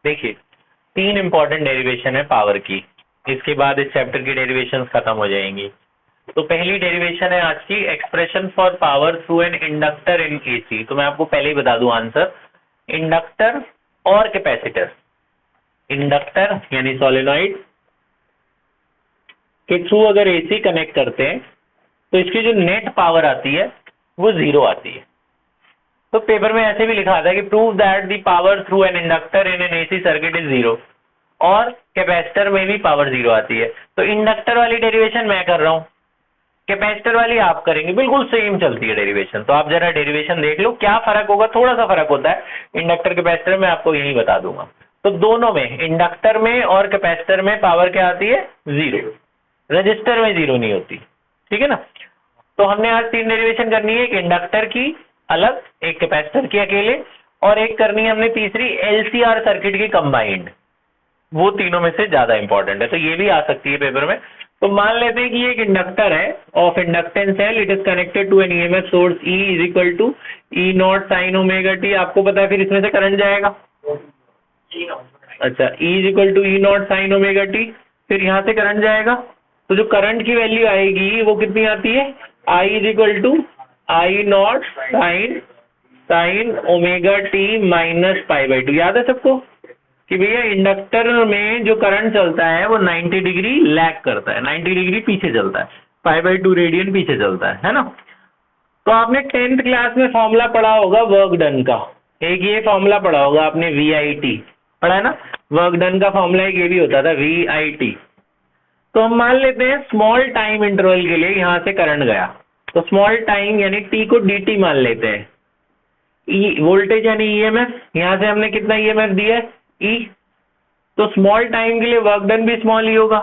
देखिए 3 important derivation है power की, इसके बाद इस चैप्टर की डेरिवेशन खत्म हो जाएंगी। तो पहली डेरिवेशन है आज की, expression for power through an inductor in AC. तो मैं आपको पहले ही बता दूं आंसर, इंडक्टर और कैपेसिटर, इंडक्टर यानी सोलेनॉइड के थ्रू अगर एसी कनेक्ट करते हैं तो इसकी जो नेट पावर आती है वो 0 आती है। तो पेपर में ऐसे भी लिखा था कि prove that the power through an inductor in an AC circuit is 0, और कैपेसिटर में भी पावर 0 आती है। तो इंडक्टर वाली डेरिवेशन मैं कर रहा हूं, कैपेसिटर वाली आप करेंगे, बिल्कुल सेम चलती है डेरिवेशन। तो आप जरा डेरिवेशन देख लो, क्या फर्क होगा, थोड़ा सा फर्क होता है इंडक्टर कैपेसिटर में, आपको यही बता दूंगा। तो दोनों में, इंडक्टर में और कैपेसिटर में पावर क्या आती है 0, रजिस्टर में 0 नहीं होती, ठीक है ना। तो हमने आज 3 डेरिवेशन करनी है, एक इंडक्टर की अलग, एक कैपेसिटर की अकेले, और एक करनी है हमने तीसरी एलसीआर सर्किट की कंबाइंड। वो तीनों में से ज्यादा इंपॉर्टेंट है, तो ये भी आ सकती है पेपर में। तो मान लेते हैं कि ये एक इंडक्टर है, ऑफ इंडक्टेंस है, it is connected to an EMF source E is equal to E not sine omega T. आपको पता है फिर इसमें से करंट जाएगा, अच्छा E is equal to E not sine omega T, फिर यहाँ से करंट जाएगा। तो जो करंट की वैल्यू आएगी वो कितनी आती है, I is equal to I not sine omega T minus pi by 2। याद है सबको कि भैया इंडक्टर में जो करंट चलता है वो 90 डिग्री लैग करता है, 90 डिग्री पीछे चलता है, पाई बाई 2 रेडियन पीछे चलता है ना। तो आपने 10th क्लास में फॉर्मूला पढ़ा होगा वर्क डन का, एक ये फॉर्मूला पढ़ा होगा आपने VIT पढ़ा है ना, वर्क डन का फॉर्मूला एक ये भी होता था VIT। तो हम मान लेते हैं स्मॉल टाइम इंटरवल के लिए यहां से करंट गया, तो स्मॉल टाइम यानी T को DT मान लेते हैं, वोल्टेज यानी EMF, यहां से हमने कितना EMF दिया है E, तो स्मॉल टाइम के लिए वर्क डन भी स्मॉल ही होगा।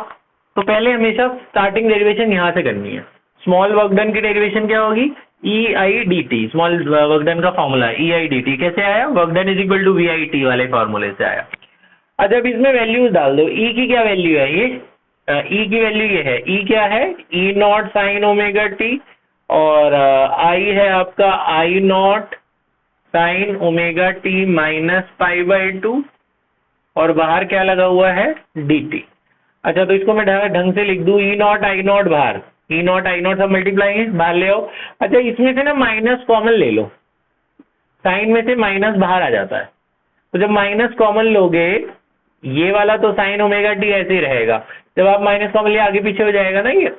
तो पहले हमेशा स्टार्टिंग डेरिवेशन यहां से करनी है। स्मॉल वर्क डन की डेरिवेशन क्या होगी, EIDT, स्मॉल वर्क डन का फॉर्मूला EIDT। कैसे आया, work done is equal to VIT वाले फॉर्मूले से आया। अच्छा अब इसमें वैल्यूज डाल दो, E की क्या वैल्यू है, ये E की वैल्यू ये है, E क्या है E not sine omega T, और I है आपका I not sine omega T minus pi by 2, और बाहर क्या लगा हुआ है dt। अच्छा तो इसको मैं ढंग से लिख दूं, E नॉट I नॉट बाहर, E नॉट I नॉट सब मल्टीप्लाई है, बाहर ले आओ। अच्छा इसमें से ना माइनस कॉमन ले लो, साइन में से माइनस बाहर आ जाता है, तो जब माइनस कॉमन लोगे ये वाला तो साइन ओमेगा टी ऐसे ही रहेगा, जब आप माइनस कॉमन लिए आगे पीछे हो जाएगा ना, ये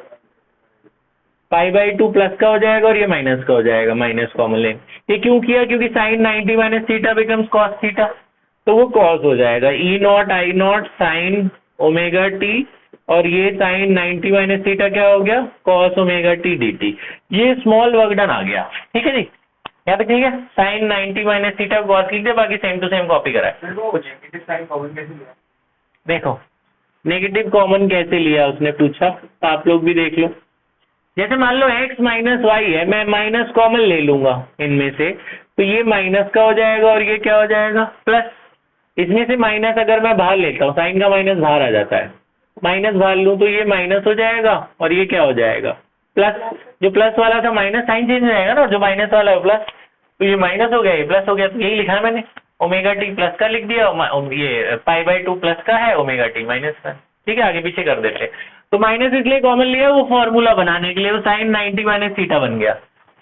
पाई बाई 2 प्लस का हो जाएगा और ये माइनस का हो जाएगा, माइनस कॉमन ले। ये क्यों किया, क्योंकि sine 90 minus theta becomes cos theta, तो वो कॉस हो जाएगा, E not I not sine omega T, और ये साइन 90 माइनस थीटा क्या हो गया कॉस ओमेगा टी dt। ये स्मॉल वर्क डन आ गया, ठीक है जी, यहाँ तक ठीक है। साइन 90 माइनस थीटा कॉस लिख दिया, बाकी सेम टू सेम कॉपी करा है। कुछ देखो नेगेटिव कॉमन कैसे लिया उसने पूछा, तो आप लोग भी देख लो। जैसे मान लो x माइनस वाई है, मैं माइनस कॉमन ले लूंगा इनमें से, तो ये माइनस का हो जाएगा और ये क्या हो जाएगा प्लस। इसमें से माइनस अगर मैं बाहर लेता हूँ, साइन का माइनस बाहर आ जाता है, माइनस बाहर लूँ तो ये माइनस हो जाएगा और ये क्या हो जाएगा प्लस। जो प्लस वाला था माइनस, साइन चेंज हो जाएगा ना, जो माइनस वाला है प्लस, तो ये माइनस हो गया ये प्लस हो गया। तो यही लिखा है मैंने, ओमेगा टी प्लस का लिख दिया, ये पाई बाई 2 प्लस का है, ओमेगा टी माइनस का, ठीक है, आगे पीछे कर देते। तो माइनस इसलिए कॉमन लिया वो फॉर्मूला बनाने के लिए, वो साइन 90 माइनस थीटा बन गया।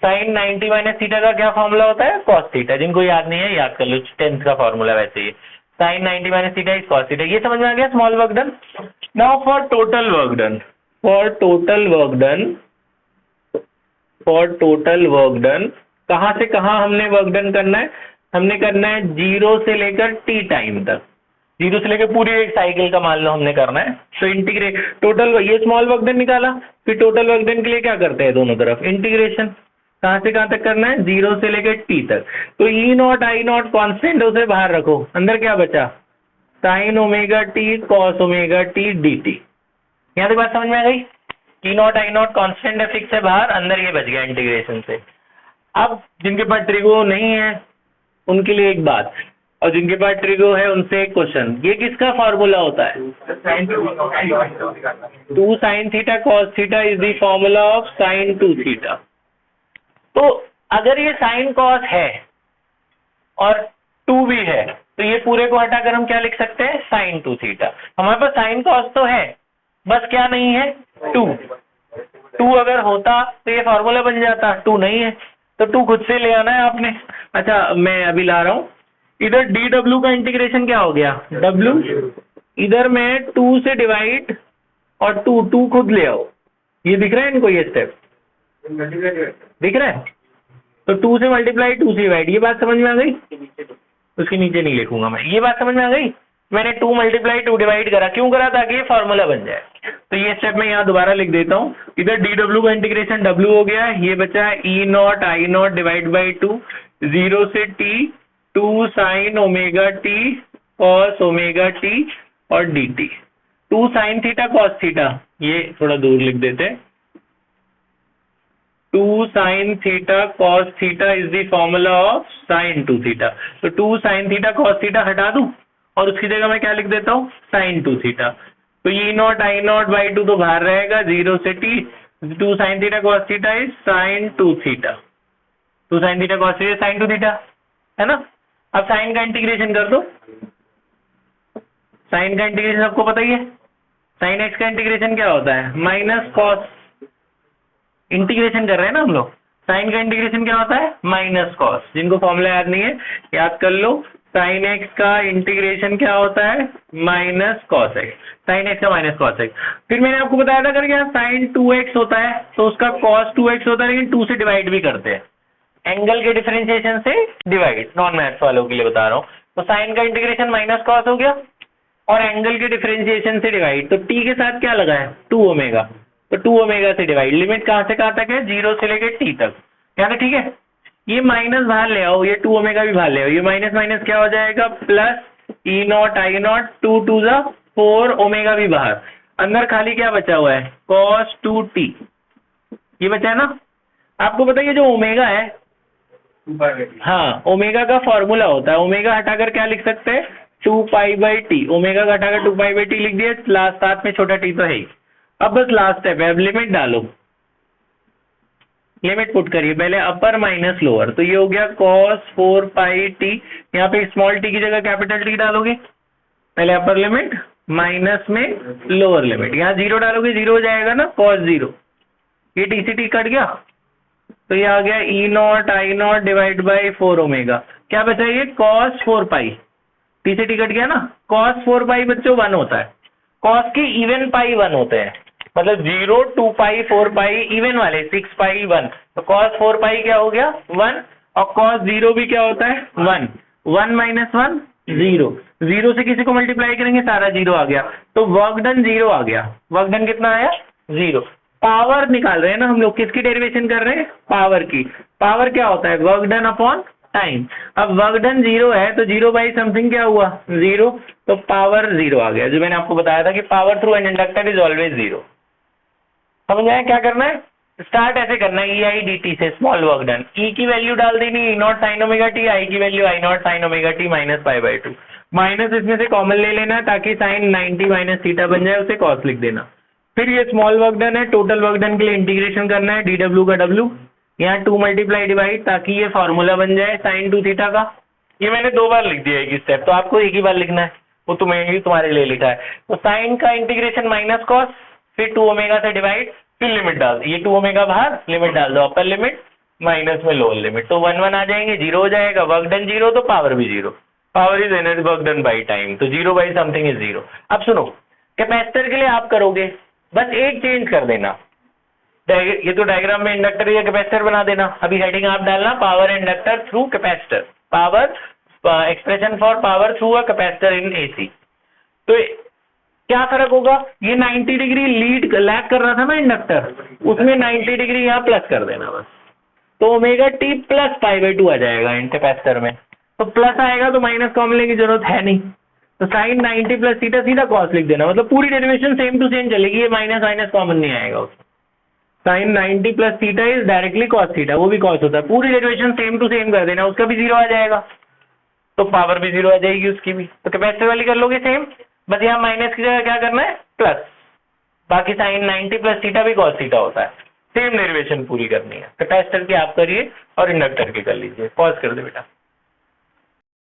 साइन 90 माइनस थीटा का क्या फॉर्मूला होता है कॉस थीटा, जिनको याद नहीं है याद कर लो, 10th का फॉर्मूला वैसे ही, sine 90 minus theta is cos theta. ये समझ में आ गया small work done. Now for total work done, for total work done, for total work done कहाँ से कहाँ हमने वर्क डन करना है, हमने करना है 0 से लेकर t टाइम तक, 0 से लेकर पूरी एक साइकिल का मान लो हमने करना है। तो इंटीग्रेट टोटल, ये स्मॉल वर्क डन निकाला, फिर टोटल वर्क डन के लिए क्या करते हैं दोनों तरफ इंटीग्रेशन, कहां से कहां तक करना है 0 से लेकर t तक। तो E not I not constant उसे बाहर रखो, अंदर क्या बचा sign omega T cos omega T dt। यहाँ तक बात समझ में आ गई, E not I not constant है फिक्स है बाहर, अंदर ये बच गया इंटीग्रेशन से। अब जिनके पास ट्रिगो नहीं है उनके लिए एक बात, और जिनके पास ट्रिगो है उनसे एक क्वेश्चन, ये किसका फॉर्मूला होता है 2 sine theta cos theta is the formula of sine 2 theta. तो अगर ये साइन कॉस है और 2 भी है तो ये पूरे को हटाकर हम क्या लिख सकते हैं, साइन 2 थीटा। हमारे पास साइन कॉस तो है, बस क्या नहीं है, 2 अगर होता तो ये फॉर्मूला बन जाता, 2 नहीं है तो 2 खुद से ले आना है आपने। अच्छा मैं अभी ला रहा हूँ, इधर डी डब्ल्यू का इंटीग्रेशन क्या हो गया, डब्ल्यू, इधर में 2 से डिवाइड और 2 खुद ले आओ। ये दिख रहा है इनको, ये स्टेप दिख रहा है, तो 2 से मल्टीप्लाई 2 से डिवाइड, ये बात समझ में आ गई, उसके नीचे नहीं लिखूंगा मैं, ये बात समझ में आ गई। मैंने 2 मल्टीप्लाई 2 डिवाइड करा, क्यों करा, ताकि ये फॉर्मूला बन जाए। तो ये स्टेप मैं यहाँ दोबारा लिख देता हूँ, इधर डी डब्ल्यू का इंटीग्रेशन डब्ल्यू हो गया, ये बचा है E not I not divide by 2, 0 से T 2 sine omega T cos omega T और D T, 2 sine theta cos theta, ये थोड़ा दूर लिख देते हैं, 2 sin theta cos theta is the formula of sin 2 theta। तो 2 sin theta cos theta हटा दूं और उसकी जगह मैं क्या लिख देता हूँ, sin 2 theta। तो ई नॉट आई नॉट बाई 2 तो बाहर रहेगा, 0 से t, 2 sin theta cos theta is sin 2 theta, 2 sin theta cos theta sin 2 theta, है ना। अब साइन का इंटीग्रेशन कर दो, साइन का इंटीग्रेशन आपको पता ही है, साइन एक्स का इंटीग्रेशन क्या होता है, माइनस कॉस, इंटीग्रेशन कर रहे हैं ना हम लोग, साइन का इंटीग्रेशन क्या होता है, माइनस कॉस। जिनको फॉर्मूला याद नहीं है याद कर लो, साइन एक्स का इंटीग्रेशन क्या होता है, minus cos x, sine x का माइनस कॉस एक्स। फिर मैंने आपको बताया था अगर क्या साइन 2x होता है तो उसका कॉस 2x होता है, लेकिन 2 से डिवाइड भी करते हैं, एंगल के डिफरेंशिएशन से डिवाइड, नॉन मैथ्स वालों के लिए बता रहा हूँ। तो साइन का इंटीग्रेशन माइनस कॉस हो गया और एंगल के डिफरेंशिएशन से डिवाइड, तो टी के साथ क्या लगा है, 2 ओमेगा, तो 2 ओमेगा से डिवाइड, लिमिट कहां से कहां तक है, 0 से लेकर टी तक, क्या है, ठीक है। ये माइनस बाहर ले आओ, ये 2 ओमेगा भी बाहर ले आओ, ये माइनस माइनस क्या हो जाएगा, plus E not I not, 2 2 जा 4 ओमेगा भी बाहर, अंदर खाली क्या बचा हुआ है, cos 2t, ये बचा है ना। आपको पता है जो ओमेगा है, हाँ ओमेगा का फॉर्मूला होता है, ओमेगा हटाकर क्या लिख सकते हैं, 2 पाई बाई टी, ओमेगा का हटाकर 2 पाई बाई टी लिख दिया, लास्ट साथ में छोटा टी तो है ही। अब बस लास्ट स्टेप है, अब लिमिट डालो, लिमिट पुट करिए, पहले अपर माइनस लोअर, तो ये हो गया cos 4 पाई टी, यहाँ पे स्मॉल टी की जगह कैपिटल टी डालोगे, पहले अपर लिमिट माइनस में लोअर लिमिट, यहाँ 0 डालोगे 0 हो जाएगा ना, cos 0, ये टी से टी कट गया, तो ये आ गया E not I not divide by 4 omega, क्या बचा ये cos 4 पाई, टी से टी कट गया ना, cos 4 पाई बच्चों 1 होता है, cos के इवन पाई 1 होते हैं, मतलब 0 2 पाई 4 पाई इवन वाले 6 पाई 1, तो cos 4 पाई क्या हो गया 1, और cos 0 भी क्या होता है 1, 1 माइनस 1 0, 0 से किसी को मल्टीप्लाई करेंगे सारा 0 आ गया, तो वर्क डन 0 आ गया, वर्क डन कितना आया 0। पावर निकाल रहे हैं ना हम लोग, किसकी डेरिवेशन कर रहे हैं, पावर की, पावर क्या होता है वर्क डन अपॉन टाइम, अब वर्क डन 0 है तो 0 बाई समथिंग क्या हुआ 0, तो पावर 0 आ गया, जो मैंने आपको बताया था कि power through an inductor is always 0। समझ आया क्या करना है, स्टार्ट ऐसे करना है, ई आई डी टी से स्मॉल वर्क डन, ई की वैल्यू डाल देनी ई नॉट साइन ओमेगा टी, आई की value I not sine omega T minus pi by 2, minus इसमें से कॉमन ले लेना ताकि साइन 90 माइनस थीटा बन जाए, उसे कॉस लिख देना। फिर ये स्मॉल वर्क डन है, टोटल वर्क डन के लिए इंटीग्रेशन करना है, डी डब्ल्यू का डब्ल्यू, यहाँ 2 मल्टीप्लाई डिवाइड, ताकि ये फॉर्मूला बन जाए साइन 2 थीटा का। ये मैंने 2 बार लिख दिया एक स्टेप, तो आपको एक ही बार लिखना है, वो तुम्हारे लिए लिखा है। तो साइन का इंटीग्रेशन माइनस कॉस, फिर 2 ओमेगा से डिवाइड, फिर लिमिट डाल, ये 2 ओमेगा बाहर, लिमिट डाल दो, अपर लिमिट माइनस में लोअर लिमिट, तो 1 1 आ जाएंगे, 0 हो जाएगा, वर्क डन 0 तो पावर भी 0, power is energy work done by time, तो 0 बाई समथिंग इज 0। अब सुनो, कैपेसिटर के लिए आप करोगे बस एक चेंज कर देना, ये तो डायग्राम में इंडक्टर या कैपेसिटर बना देना, अभी हेडिंग आप डालना power inductor through capacitor, power expression for power through a capacitor in AC. तो क्या फर्क होगा, ये 90 डिग्री लीड लैग कर रहा था ना इंडक्टर, उसमें 90 डिग्री यहाँ प्लस कर देना बस, तो omega T plus pi by 2 आ जाएगा इन कैपेसिटर में, तो प्लस आएगा तो माइनस कॉमन लेने की जरूरत है नहीं, तो साइन 90 प्लस थीटा सीधा कॉस लिख देना, मतलब पूरी डेरिवेशन सेम टू सेम चलेगी, ये माइनस माइनस कॉमन नहीं आएगा उसमें, sine 90 plus theta is directly cos theta, वो भी कॉस होता है, पूरी डेरिवेशन सेम टू सेम कर देना, उसका भी 0 आ जाएगा, तो पावर भी 0 आ जाएगी उसकी भी। तो कैपेसिटर वाली कर लोगे सेम, बस यहाँ माइनस की जगह क्या करना है प्लस, बाकी साइन 90 प्लस थीटा भी कॉस थीटा होता है, सेम डेरिवेशन पूरी करनी है। कैपेसिटर की आप करिए और इंडक्टर की कर लीजिए, पॉज कर दे बेटा।